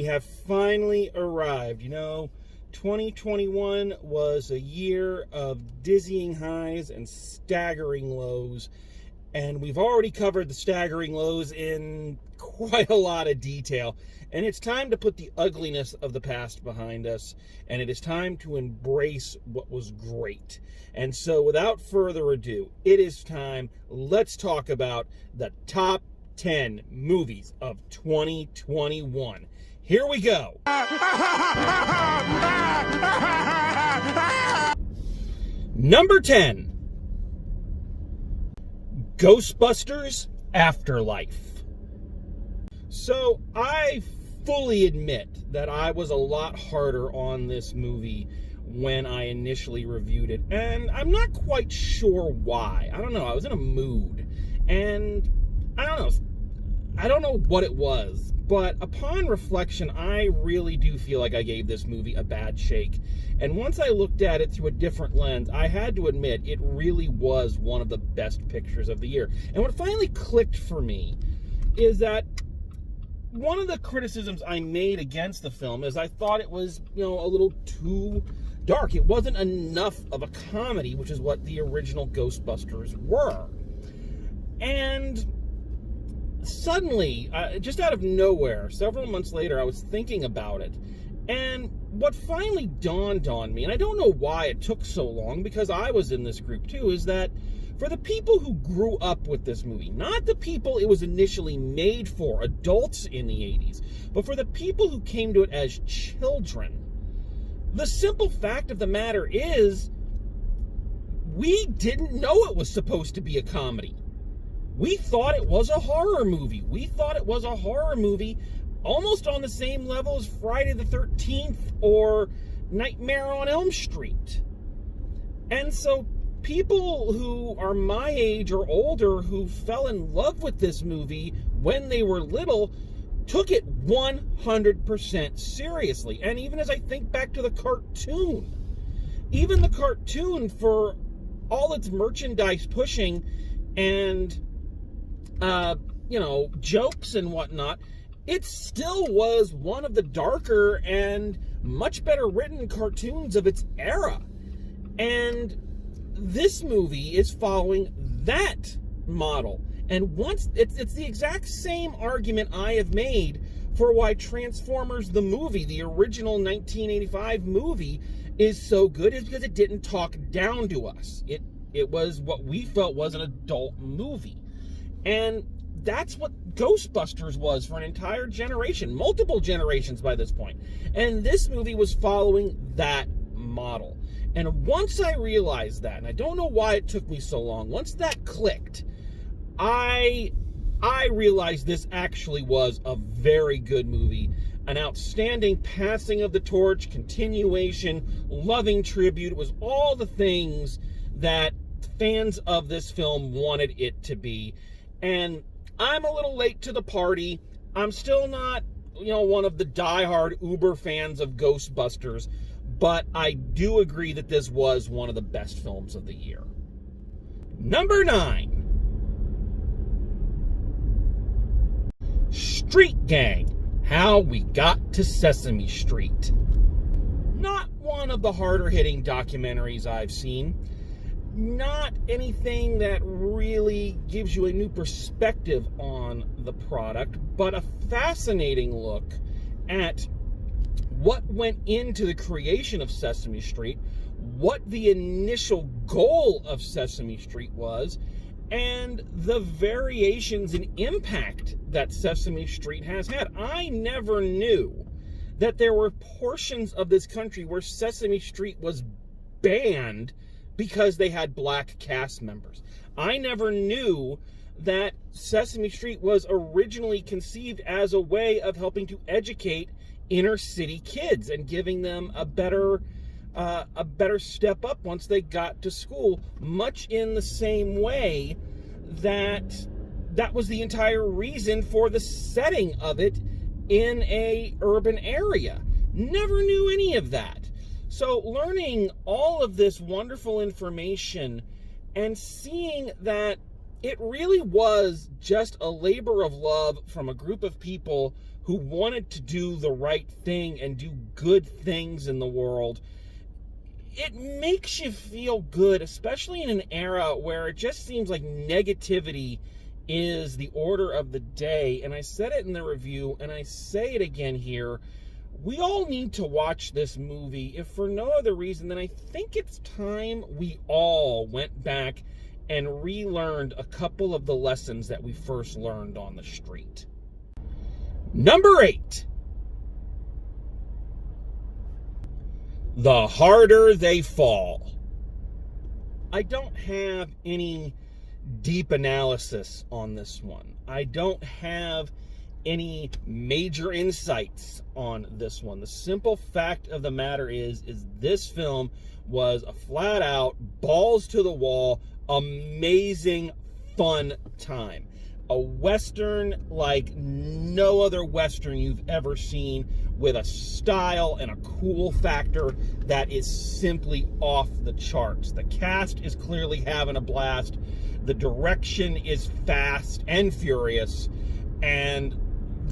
have finally arrived. 2021 was a year of dizzying highs and staggering lows, and we've already covered the staggering lows in quite a lot of detail. And it's time to put the ugliness of the past behind us, and it is time to embrace what was great. And so without further ado, it is time. Let's talk about the top 10 movies of 2021. Here we go. Number 10, Ghostbusters Afterlife. So I fully admit that I was a lot harder on this movie when I initially reviewed it, and I'm not quite sure why. I don't know, I was in a mood, and I don't know what it was, but upon reflection, I really do feel like I gave this movie a bad shake. And once I looked at it through a different lens, I had to admit it really was one of the best pictures of the year. And what finally clicked for me is that one of the criticisms I made against the film is I thought it was, a little too dark. It wasn't enough of a comedy, which is what the original Ghostbusters were. And suddenly, just out of nowhere, several months later, I was thinking about it. And what finally dawned on me, and I don't know why it took so long, because I was in this group too, is that for the people who grew up with this movie, not the people it was initially made for, adults in the 80s, but for the people who came to it as children, the simple fact of the matter is, we didn't know it was supposed to be a comedy. We thought it was a horror movie. We thought it was a horror movie almost on the same level as Friday the 13th or Nightmare on Elm Street. And so people who are my age or older who fell in love with this movie when they were little took it 100% seriously. And even as I think back to the cartoon, even the cartoon, for all its merchandise pushing and jokes and whatnot, it still was one of the darker and much better written cartoons of its era. And this movie is following that model. And once it's the exact same argument I have made for why Transformers the movie, the original 1985 movie, is so good, is because it didn't talk down to us. It was what we felt was an adult movie. And that's what Ghostbusters was for an entire generation, multiple generations by this point. And this movie was following that model. And once I realized that, and I don't know why it took me so long, once that clicked, I realized this actually was a very good movie, an outstanding passing of the torch, continuation, loving tribute. It was all the things that fans of this film wanted it to be. And I'm a little late to the party. I'm still not, one of the diehard uber fans of Ghostbusters, but I do agree that this was one of the best films of the year. Number 9, Street Gang, How We Got to Sesame Street. Not one of the harder-hitting documentaries I've seen. Not anything that really gives you a new perspective on the product, but a fascinating look at what went into the creation of Sesame Street, what the initial goal of Sesame Street was, and the variations in impact that Sesame Street has had. I never knew that there were portions of this country where Sesame Street was banned because they had black cast members. I never knew that Sesame Street was originally conceived as a way of helping to educate inner city kids and giving them a better step up once they got to school, much in the same way that was the entire reason for the setting of it in a urban area. Never knew any of that. So learning all of this wonderful information and seeing that it really was just a labor of love from a group of people who wanted to do the right thing and do good things in the world. It makes you feel good, especially in an era where it just seems like negativity is the order of the day. And I said it in the review, and I say it again here. We all need to watch this movie, if for no other reason than I think it's time we all went back and relearned a couple of the lessons that we first learned on the street. Number 8. The harder they fall. I don't have any deep analysis on this one. I don't have any major insights on this one. The simple fact of the matter is this film was a flat out, balls to the wall, amazing, fun time. A Western like no other Western you've ever seen, with a style and a cool factor that is simply off the charts. The cast is clearly having a blast. The direction is fast and furious. And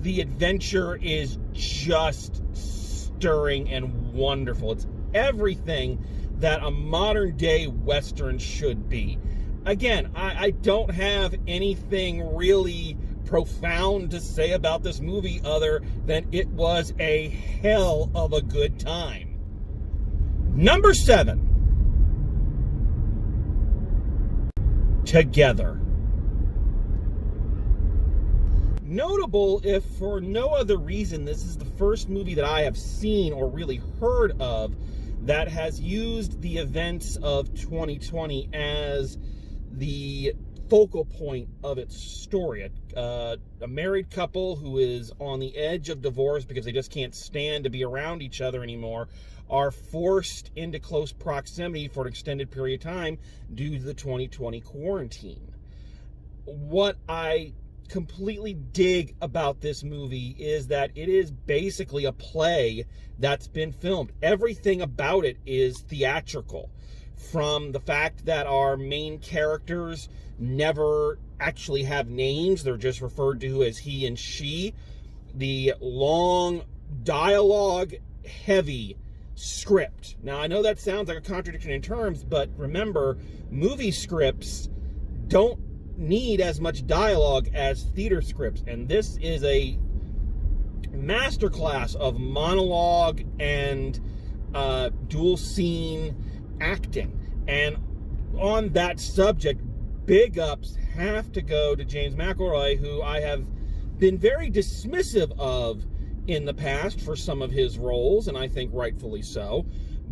the adventure is just stirring and wonderful. It's everything that a modern day Western should be. Again, I don't have anything really profound to say about this movie other than it was a hell of a good time. Number 7. Together. Notable, if for no other reason, this is the first movie that I have seen or really heard of that has used the events of 2020 as the focal point of its story. A married couple who is on the edge of divorce because they just can't stand to be around each other anymore are forced into close proximity for an extended period of time due to the 2020 quarantine. What I completely dig about this movie is that it is basically a play that's been filmed. Everything about it is theatrical. From the fact that our main characters never actually have names, they're just referred to as he and she. The long dialogue heavy script. Now, I know that sounds like a contradiction in terms, but remember, movie scripts don't need as much dialogue as theater scripts, and this is a masterclass of monologue and dual scene acting. And on that subject, big ups have to go to James McElroy, who I have been very dismissive of in the past for some of his roles, and I think rightfully so.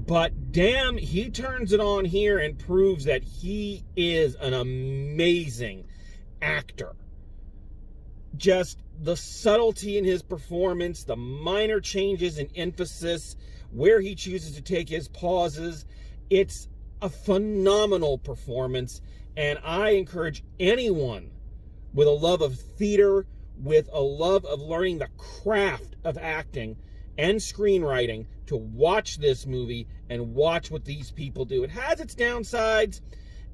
But damn, he turns it on here and proves that he is an amazing actor. Just the subtlety in his performance, the minor changes in emphasis, where he chooses to take his pauses. It's a phenomenal performance, and I encourage anyone with a love of theater, with a love of learning the craft of acting and screenwriting, to watch this movie and watch what these people do. It has its downsides.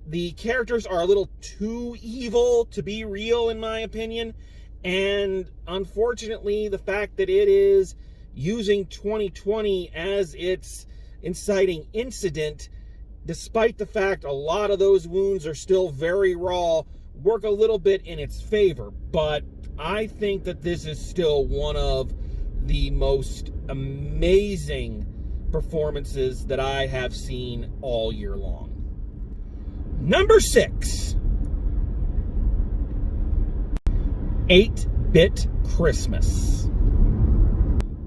The characters are a little too evil to be real, in my opinion. And unfortunately, the fact that it is using 2020 as its inciting incident, despite the fact a lot of those wounds are still very raw, work a little bit in its favor. But I think that this is still one of the most amazing performances that I have seen all year long. Number 6. 8-Bit Christmas.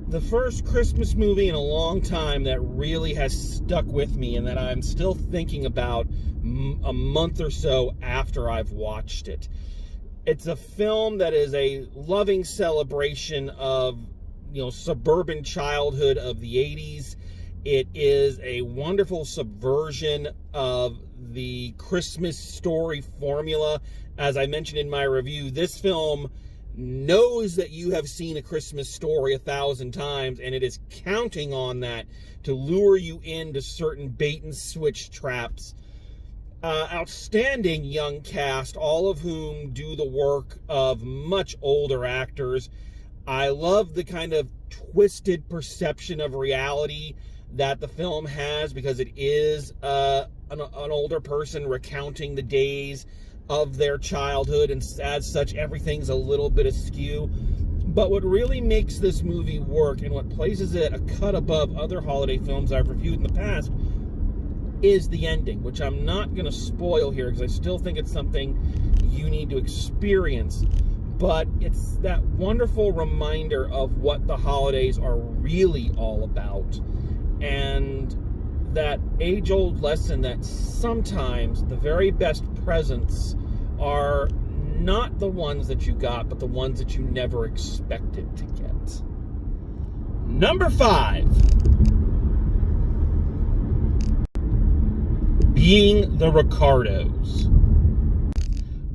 The first Christmas movie in a long time that really has stuck with me and that I'm still thinking about a month or so after I've watched it. It's a film that is a loving celebration of, suburban childhood of the 80s. It is a wonderful subversion of the Christmas story formula. As I mentioned in my review, this film knows that you have seen A Christmas Story 1,000 times, and it is counting on that to lure you into certain bait and switch traps. outstanding young cast, all of whom do the work of much older actors. I love the kind of twisted perception of reality that the film has, because it is an older person recounting the days of their childhood, and as such, everything's a little bit askew. But what really makes this movie work, and what places it a cut above other holiday films I've reviewed in the past, is the ending, which I'm not going to spoil here because I still think it's something you need to experience. But it's that wonderful reminder of what the holidays are really all about, and that age-old lesson that sometimes the very best presents are not the ones that you got, but the ones that you never expected to get. Number 5. Being the Ricardos.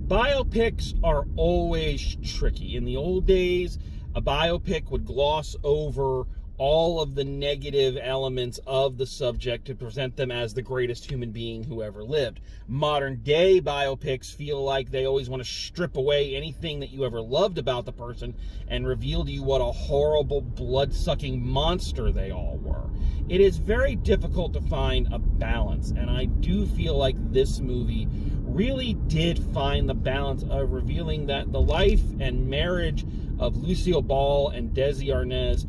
Biopics are always tricky. In the old days, a biopic would gloss over all of the negative elements of the subject to present them as the greatest human being who ever lived. Modern day biopics feel like they always want to strip away anything that you ever loved about the person and reveal to you what a horrible, blood-sucking monster they all were. It is very difficult to find a balance, and I do feel like this movie really did find the balance of revealing that the life and marriage of Lucille Ball and Desi Arnaz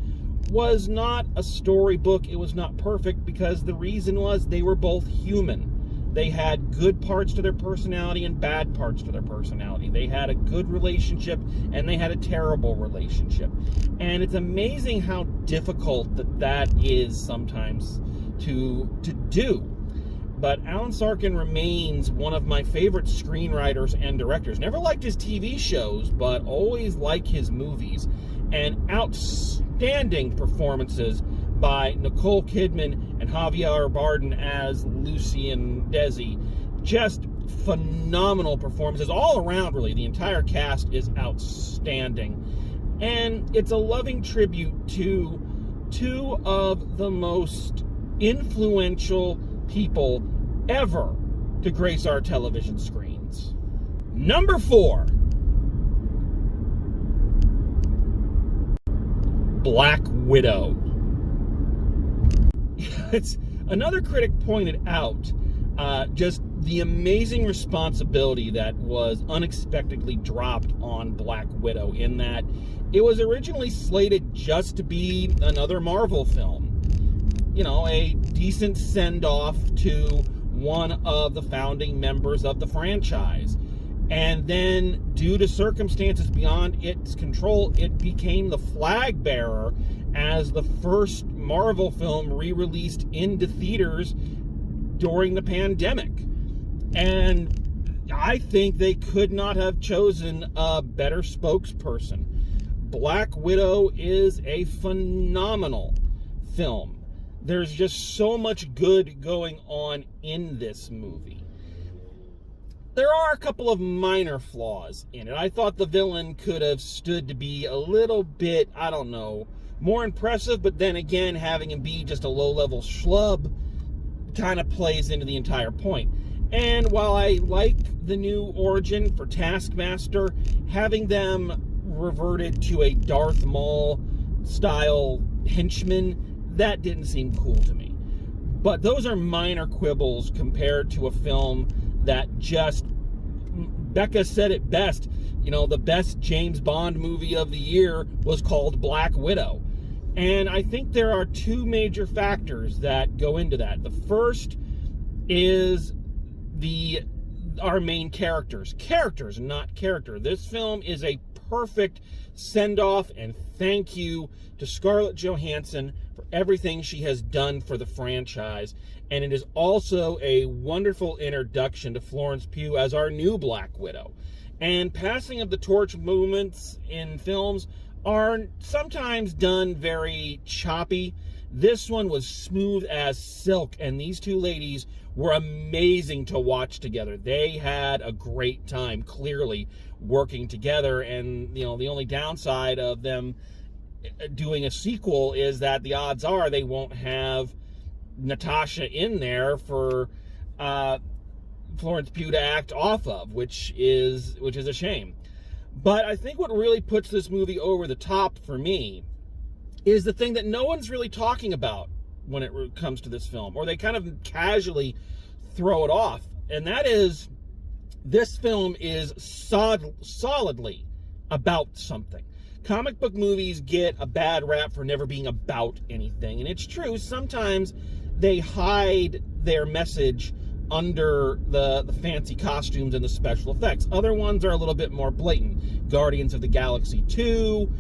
was not a storybook. It was not perfect, because the reason was they were both human. They had good parts to their personality and bad parts to their personality. They had a good relationship and they had a terrible relationship. And it's amazing how difficult that is sometimes to do. But Alan Sorkin remains one of my favorite screenwriters and directors. Never liked his TV shows, but always like his movies. And outstanding performances by Nicole Kidman and Javier Bardem as Lucy and Desi. Just phenomenal performances all around, really. The entire cast is outstanding. And it's a loving tribute to two of the most influential people ever to grace our television screens. Number 4. Black Widow. It's another critic pointed out just the amazing responsibility that was unexpectedly dropped on Black Widow, in that it was originally slated just to be another Marvel film. You know, a decent send-off to one of the founding members of the franchise. And then, due to circumstances beyond its control, it became the flag bearer as the first Marvel film re-released into theaters during the pandemic. And I think they could not have chosen a better spokesperson. Black Widow is a phenomenal film. There's just so much good going on in this movie. There are a couple of minor flaws in it. I thought the villain could have stood to be a little bit, I don't know, more impressive, but then again, having him be just a low-level schlub kind of plays into the entire point. And while I like the new origin for Taskmaster, having them reverted to a Darth Maul-style henchman, that didn't seem cool to me. But those are minor quibbles compared to a film that just, Becca said it best, you know, the best James Bond movie of the year was called Black Widow. And I think there are two major factors that go into that. The first is our main characters, not character. This film is a perfect send-off and thank you to Scarlett Johansson for everything she has done for the franchise. And it is also a wonderful introduction to Florence Pugh as our new Black Widow. And passing of the torch movements in films are sometimes done very choppy. This one was smooth as silk, and these two ladies were amazing to watch together. They had a great time, clearly, working together, and you know, the only downside of them doing a sequel is that the odds are they won't have Natasha in there for Florence Pugh to act off of, which is a shame. But I think what really puts this movie over the top for me is the thing that no one's really talking about when it comes to this film, or they kind of casually throw it off, and that is this film is solidly about something. Comic book movies get a bad rap for never being about anything, and it's true, sometimes they hide their message under the fancy costumes and the special effects. Other ones are a little bit more blatant. Guardians of the Galaxy 2,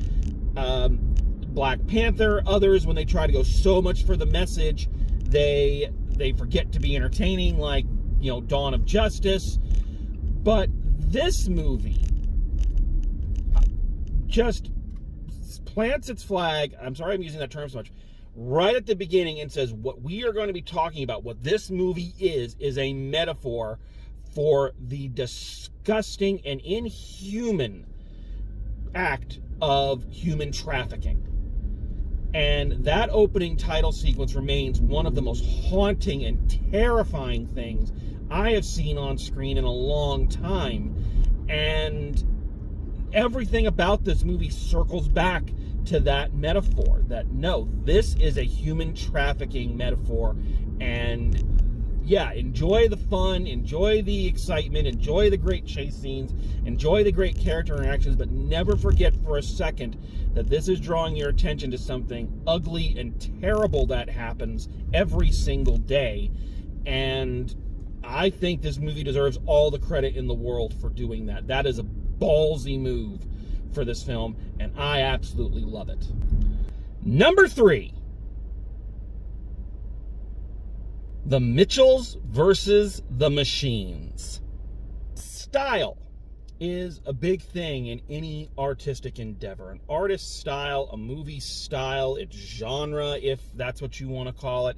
Black Panther. Others, when they try to go so much for the message, they forget to be entertaining, like, you know, Dawn of Justice. But this movie just plants its flag, I'm sorry I'm using that term so much, right at the beginning, and says what we are going to be talking about, what this movie is a metaphor for the disgusting and inhuman act of human trafficking. And that opening title sequence remains one of the most haunting and terrifying things I have seen on screen in a long time. And everything about this movie circles back to that metaphor, that no, this is a human trafficking metaphor. And yeah, enjoy the fun, enjoy the excitement, enjoy the great chase scenes, enjoy the great character interactions, but never forget for a second that this is drawing your attention to something ugly and terrible that happens every single day. And I think this movie deserves all the credit in the world for doing that. That is a ballsy move for this film, and I absolutely love it. Number 3, The Mitchells versus the Machines. Style is a big thing in any artistic endeavor. An artist's style, a movie style, its genre, if that's what you want to call it.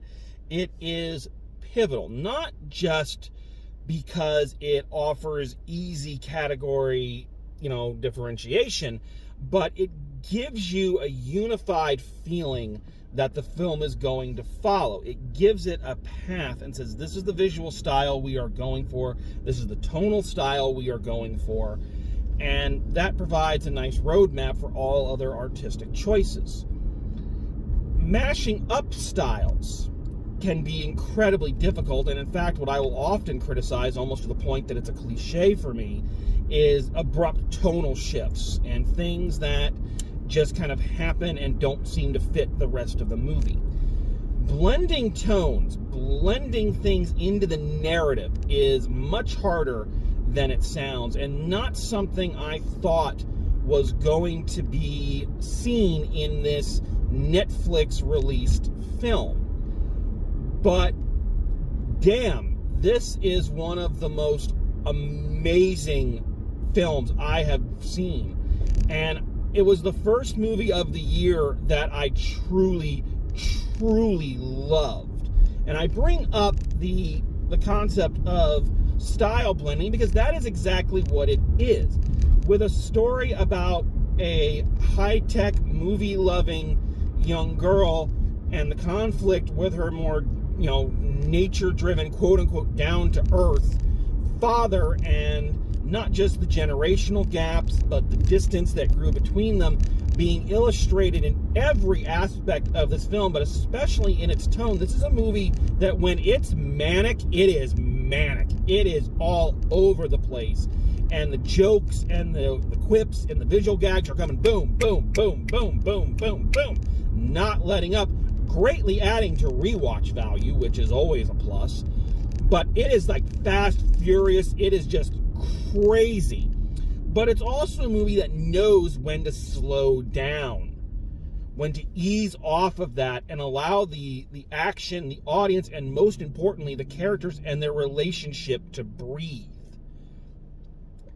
It is pivotal, not just because it offers easy category, differentiation, but it gives you a unified feeling that the film is going to follow. It gives it a path and says, this is the visual style we are going for, this is the tonal style we are going for, and that provides a nice roadmap for all other artistic choices. Mashing up styles can be incredibly difficult, and in fact, what I will often criticize, almost to the point that it's a cliche for me, is abrupt tonal shifts and things that just kind of happen and don't seem to fit the rest of the movie. Blending tones, blending things into the narrative is much harder than it sounds, and not something I thought was going to be seen in this Netflix-released film. But damn, this is one of the most amazing films I have seen. And it was the first movie of the year that I truly, truly loved. And I bring up the concept of style blending because that is exactly what it is. With a story about a high-tech, movie-loving young girl and the conflict with her more, nature-driven, quote-unquote, down-to-earth father, and not just the generational gaps, but the distance that grew between them being illustrated in every aspect of this film, but especially in its tone. This is a movie that when it's manic, it is manic. It is all over the place. And the jokes and the quips and the visual gags are coming boom, boom, boom, boom, boom, boom, boom, not letting up, greatly adding to rewatch value, which is always a plus. But it is like fast, furious. It is just crazy. But it's also a movie that knows when to slow down, when to ease off of that and allow the action, the audience, and most importantly, the characters and their relationship to breathe.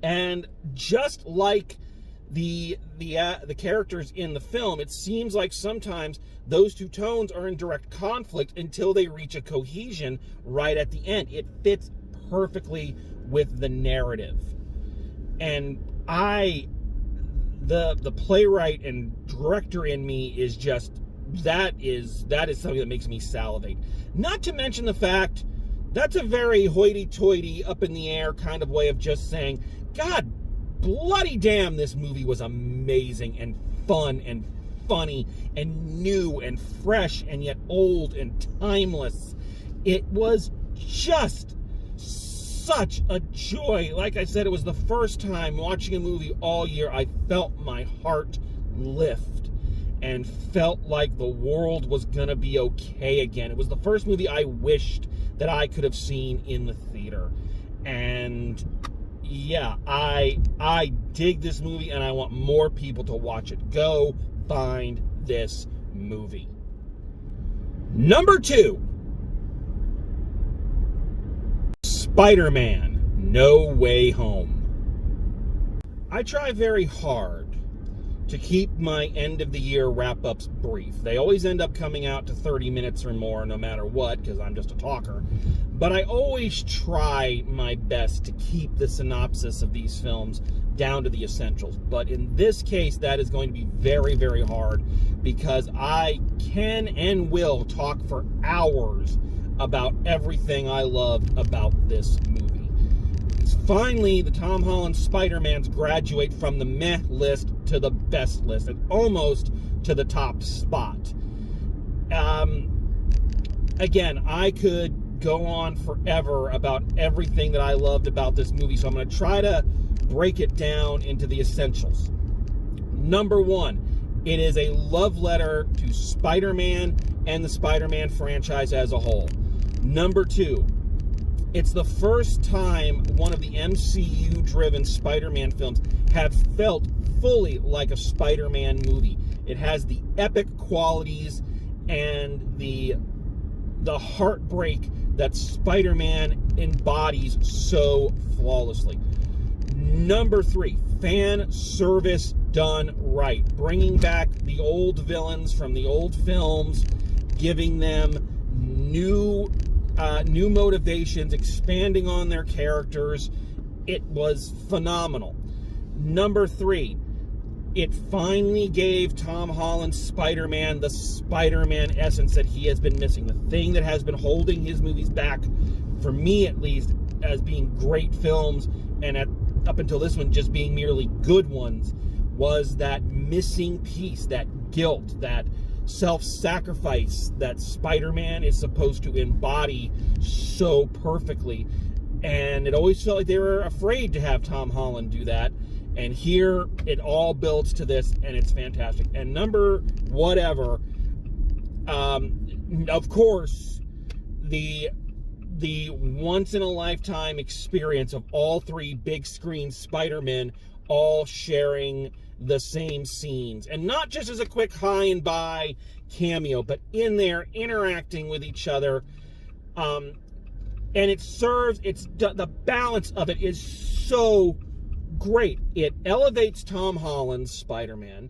And just like the characters in the film, it seems like sometimes those two tones are in direct conflict until they reach a cohesion right at the end. It fits perfectly with the narrative. And the playwright and director in me is just, that is something that makes me salivate. Not to mention the fact That's a very hoity-toity, up-in-the-air kind of way of just saying, God bloody damn, this movie was amazing and fun and funny and new and fresh and yet old and timeless. It was just such a joy. Like I said, it was the first time watching a movie all year I felt my heart lift and felt like the world was gonna be okay again. It was the first movie I wished that I could have seen in the theater. And yeah, I dig this movie and I want more people to watch it. Go find this movie. Number 2, Spider-Man: No Way Home. I try very hard to keep my end of the year wrap-ups brief. They always end up coming out to 30 minutes or more no matter what, because I'm just a talker. But I always try my best to keep the synopsis of these films down to the essentials. But in this case, that is going to be very, very hard, because I can and will talk for hours about everything I loved about this movie. Finally, the Tom Holland Spider-Mans graduate from the meh list to the best list, and almost to the top spot. Again, I could go on forever about everything that I loved about this movie, so I'm going to try to break it down into the essentials. Number 1, it is a love letter to Spider-Man and the Spider-Man franchise as a whole. Number 2, it's the first time one of the MCU-driven Spider-Man films have felt fully like a Spider-Man movie. It has the epic qualities and the heartbreak that Spider-Man embodies so flawlessly. Number 3, fan service done right. Bringing back the old villains from the old films, giving them new motivations, expanding on their characters. It was phenomenal. Number 3, it finally gave Tom Holland's Spider-Man the Spider-Man essence that he has been missing. The thing that has been holding his movies back, for me at least, as being great films, and up until this one just being merely good ones, was that missing piece, that guilt, that self-sacrifice that Spider-Man is supposed to embody so perfectly. And it always felt like they were afraid to have Tom Holland do that. And here it all builds to this, and it's fantastic. And number whatever, of course, the once-in-a-lifetime experience of all 3 big screen Spider-Men all sharing the same scenes, and not just as a quick hi and bye cameo, but in there interacting with each other. And it serves, the balance of it is so great. It elevates Tom Holland's Spider-Man.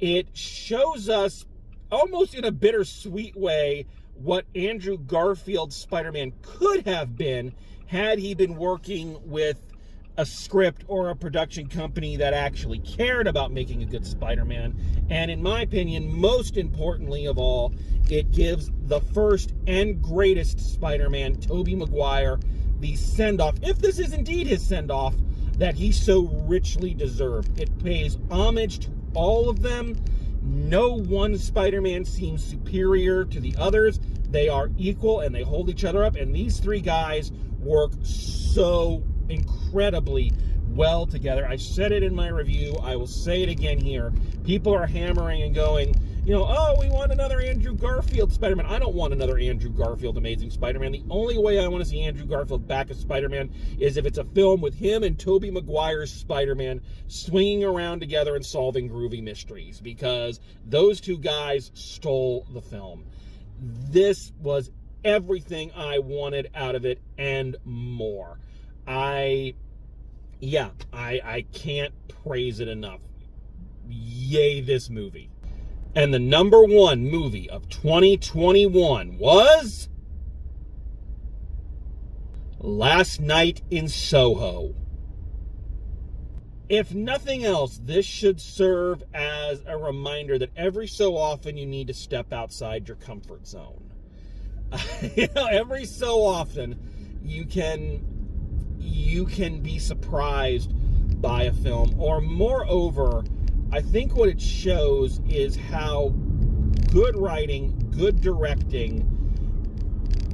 It shows us, almost in a bittersweet way, what Andrew Garfield's Spider-Man could have been had he been working with a script or a production company that actually cared about making a good Spider-Man. And in my opinion, most importantly of all, it gives the first and greatest Spider-Man, Tobey Maguire, the send-off, if this is indeed his send-off, that he so richly deserved. It pays homage to all of them. No one Spider-Man seems superior to the others. They are equal and they hold each other up. And these 3 guys work so incredibly well together. I said it in my review. I will say it again here. People are hammering and going, oh, we want another Andrew Garfield Spider-Man. I don't want another Andrew Garfield Amazing Spider-Man. The only way I want to see Andrew Garfield back as Spider-Man is if it's a film with him and Tobey Maguire's Spider-Man swinging around together and solving groovy mysteries, because those 2 guys stole the film. This was everything I wanted out of it and more. I can't praise it enough. Yay, this movie. And the number 1 movie of 2021 was Last Night in Soho. If nothing else, this should serve as a reminder that every so often you need to step outside your comfort zone. Every so often, you can be surprised by a film. Or moreover, I think what it shows is how good writing, good directing,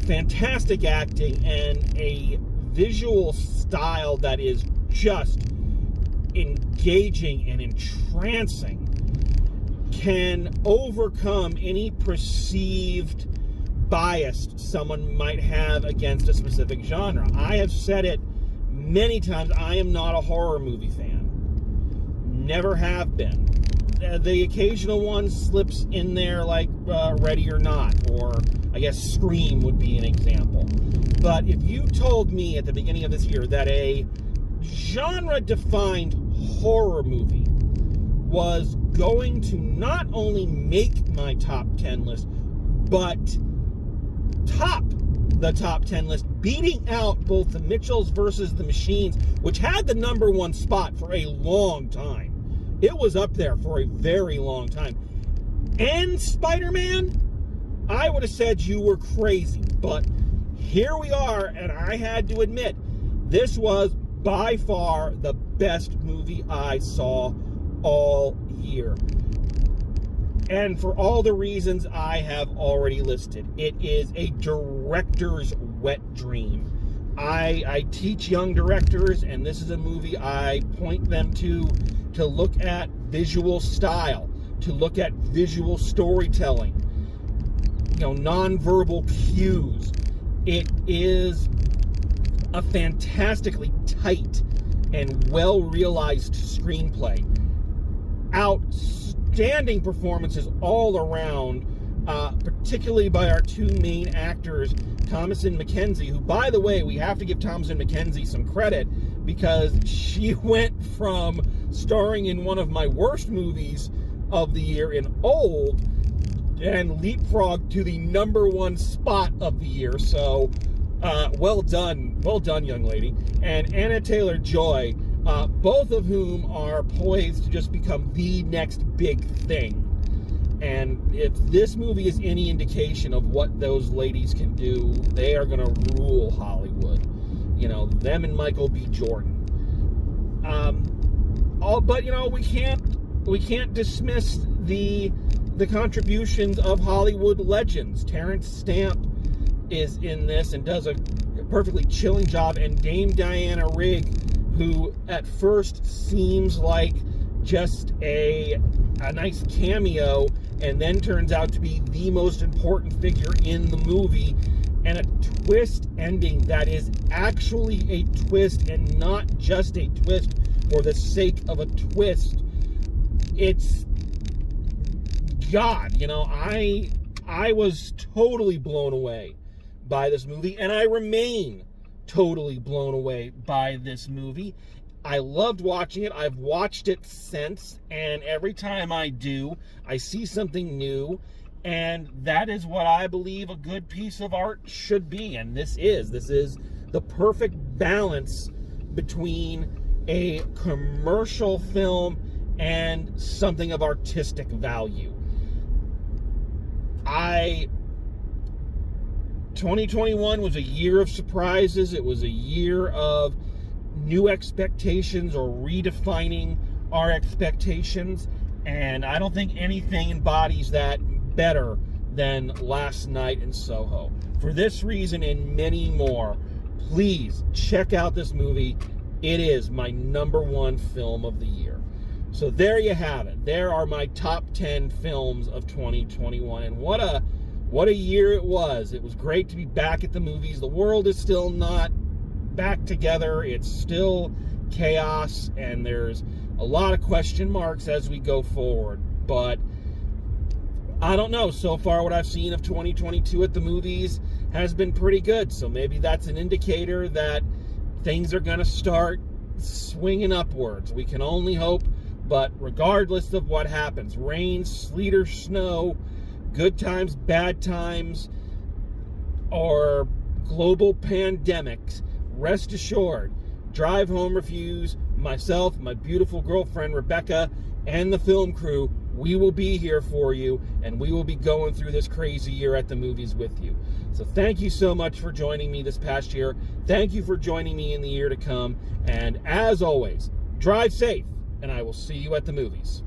fantastic acting, and a visual style that is just engaging and entrancing can overcome any perceived bias someone might have against a specific genre. I have said it many times, I am not a horror movie fan. Never have been. The occasional one slips in there, like Ready or Not, or I guess Scream would be an example. But if you told me at the beginning of this year that a genre-defined horror movie was going to not only make my top 10 list, but top the top 10 list, beating out both the Mitchells versus the Machines, which had the number one spot for a long time. It was up there for a very long time. And Spider-Man, I would have said you were crazy. But here we are, and I had to admit, this was by far the best movie I saw all year. And for all the reasons I have already listed, it is a director's wet dream. I teach young directors, and this is a movie I point them to look at visual style, to look at visual storytelling, nonverbal cues. It is a fantastically tight and well-realized screenplay. Outstanding performances all around, particularly by our two main actors, Thomasin McKenzie, who, by the way, we have to give Thomasin McKenzie some credit because she went from starring in one of my worst movies of the year in Old and leapfrogged to the number one spot of the year. So, well done, young lady. And Anna Taylor-Joy, both of whom are poised to just become the next big thing. And if this movie is any indication of what those ladies can do, they are going to rule Hollywood. Them and Michael B. Jordan. But we can't dismiss the contributions of Hollywood legends. Terrence Stamp is in this and does a perfectly chilling job, and Dame Diana Rigg, who at first seems like just a nice cameo and then turns out to be the most important figure in the movie, and a twist ending that is actually a twist and not just a twist for the sake of a twist. It's God, I was totally blown away by this movie, and I remain totally blown away by this movie. I loved watching it. I've watched it since, and every time I do, I see something new, and that is what I believe a good piece of art should be, and this is the perfect balance between a commercial film and something of artistic value. 2021 was a year of surprises. It was a year of new expectations or redefining our expectations, and I don't think anything embodies that better than last night in Soho. For this reason and many more, please check out this movie. It is my number one film of the year. So there you have it. There are my top 10 films of 2021, and what a year it was. It was great to be back at the movies. The world is still not back together. It's still chaos, and there's a lot of question marks as we go forward. But I don't know. So far, what I've seen of 2022 at the movies has been pretty good. So maybe that's an indicator that things are going to start swinging upwards. We can only hope. But regardless of what happens, rain, sleet, or snow, good times, bad times, or global pandemics, rest assured, Drive Home Reviews, myself, my beautiful girlfriend Rebecca, and the film crew we will be here for you, and we will be going through this crazy year at the movies with you. So thank you so much for joining me this past year. Thank you for joining me in the year to come. And as always, drive safe, and I will see you at the movies.